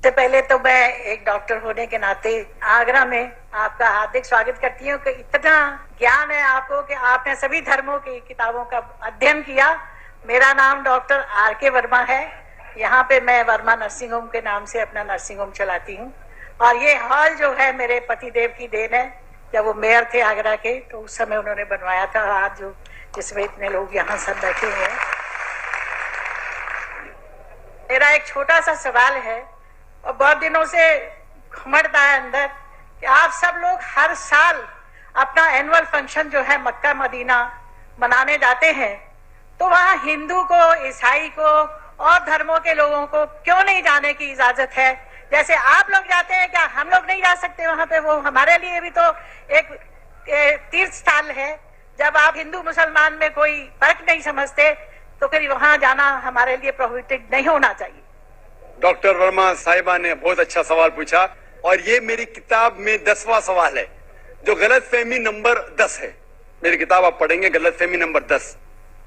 सबसे पहले तो मैं एक डॉक्टर होने के नाते आगरा में आपका हार्दिक स्वागत करती हूँ कि इतना ज्ञान है आपको कि आपने सभी धर्मों की किताबों का अध्ययन किया। मेरा नाम डॉक्टर R.K. वर्मा है। यहाँ पे मैं वर्मा नर्सिंग होम के नाम से अपना नर्सिंग होम चलाती हूँ और ये हॉल जो है मेरे पतिदेव की देन है। जब वो मेयर थे आगरा के तो उस समय उन्होंने बनवाया था, आज जो जिसमें इतने लोग यहाँ सब बैठे हुए हैं। मेरा एक छोटा सा सवाल है और बहुत दिनों से घुमड़ता है अंदर कि आप सब लोग हर साल अपना एनुअल फंक्शन जो है मक्का मदीना मनाने जाते हैं, तो वहाँ हिंदू को, ईसाई को और धर्मों के लोगों को क्यों नहीं जाने की इजाजत है? जैसे आप लोग जाते हैं, क्या हम लोग नहीं जा सकते वहाँ पे? वो हमारे लिए भी तो एक तीर्थ स्थल है। जब आप हिंदू मुसलमान में कोई फर्क नहीं समझते तो फिर वहाँ जाना हमारे लिए प्रोहिबिटेड नहीं होना चाहिए। डॉक्टर वर्मा साहिबा ने बहुत अच्छा सवाल पूछा और ये मेरी किताब में 10वां सवाल है जो गलतफहमी नंबर 10 है। मेरी किताब आप पढ़ेंगे, गलतफहमी नंबर 10।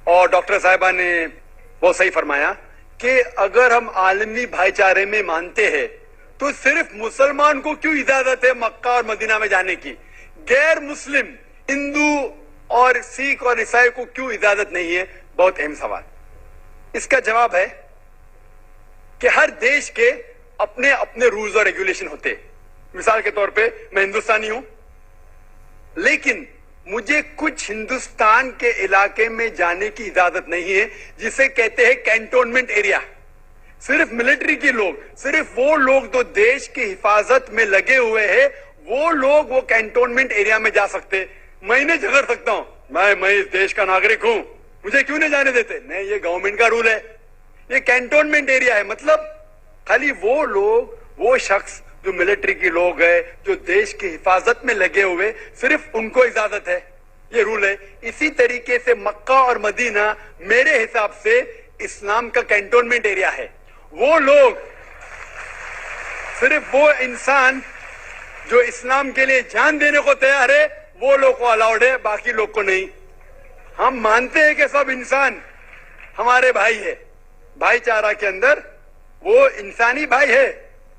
और डॉक्टर साहिबा ने बहुत सही फरमाया कि अगर हम आलमी भाईचारे में मानते हैं तो सिर्फ मुसलमान को क्यों इजाजत है मक्का और मदीना में जाने की, गैर मुस्लिम हिंदू और सिख और ईसाई को क्यों इजाजत नहीं है? बहुत अहम सवाल। इसका जवाब है कि हर देश के अपने अपने रूल्स और रेगुलेशन होते हैं। मिसाल के तौर पे मैं हिंदुस्तानी हूं, लेकिन मुझे कुछ हिंदुस्तान के इलाके में जाने की इजाजत नहीं है जिसे कहते हैं कैंटोनमेंट एरिया। सिर्फ मिलिट्री के लोग, सिर्फ वो लोग जो देश की हिफाजत में लगे हुए हैं, वो लोग वो कैंटोनमेंट एरिया में जा सकते। मैं नहीं झगड़ सकता हूं, मैं इस देश का नागरिक हूं, मुझे क्यों नहीं जाने देते? नहीं, ये गवर्नमेंट का रूल है। ये कैंटोनमेंट एरिया है, मतलब खाली वो लोग, वो शख्स जो मिलिट्री के लोग हैं, जो देश की हिफाजत में लगे हुए, सिर्फ उनको इजाजत है। ये रूल है। इसी तरीके से मक्का और मदीना मेरे हिसाब से इस्लाम का कैंटोनमेंट एरिया है। वो लोग, सिर्फ वो इंसान जो इस्लाम के लिए जान देने को तैयार है, वो लोग को अलाउड है, बाकी लोग को नहीं। हम मानते हैं कि सब इंसान हमारे भाई है, भाईचारा के अंदर वो इंसानी भाई है,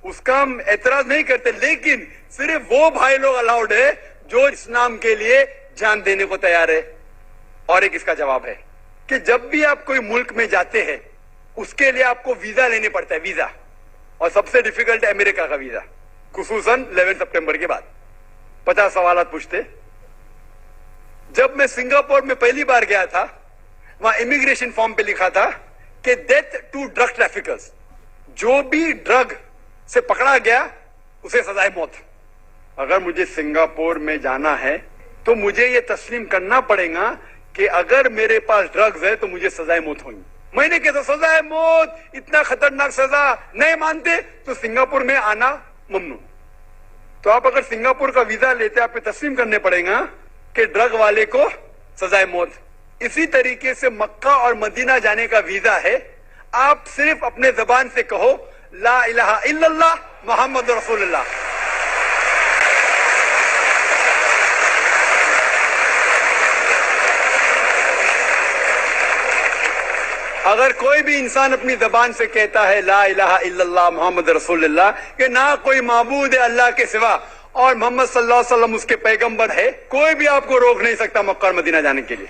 उसका हम एतराज नहीं करते, लेकिन सिर्फ वो भाई लोग अलाउड है जो इस्लाम के लिए जान देने को तैयार है। और एक इसका जवाब है कि जब भी आप कोई मुल्क में जाते हैं उसके लिए आपको वीजा लेने पड़ता है, वीजा। और सबसे डिफिकल्ट है अमेरिका का वीजा, खुसूसन 11 सितंबर के बाद। 50 सवाल पूछते। जब मैं सिंगापुर में पहली बार गया था, वहां इमिग्रेशन फॉर्म पे लिखा था कि डेथ टू ड्रग ट्रैफिकर्स, जो भी ड्रग से पकड़ा गया उसे सजाए मौत। अगर मुझे सिंगापुर में जाना है तो मुझे यह तस्लीम करना पड़ेगा कि अगर मेरे पास ड्रग्स है तो मुझे सजाए मौत होगी। मैंने कहता सजाए मौत, इतना खतरनाक सजा, नहीं मानते तो सिंगापुर में आना ममनू। तो आप अगर सिंगापुर का वीजा लेते, आप तस्लीम करने पड़ेगा कि ड्रग वाले को सजाए मौत। इसी तरीके से मक्का और मदीना जाने का वीजा है। आप सिर्फ अपने जबान से कहो ला इलाहा इल्लल्लाह मोहम्मद रसूलुल्लाह। अगर कोई भी इंसान अपनी जबान से कहता है ला इलाहा इल्लल्लाह मोहम्मद रसूलुल्लाह, कि ना कोई माबूद है अल्लाह के सिवा और मोहम्मद सल्लल्लाहु अलैहि वसल्लम उसके पैगंबर है, कोई भी आपको रोक नहीं सकता मक्का और मदीना जाने के लिए।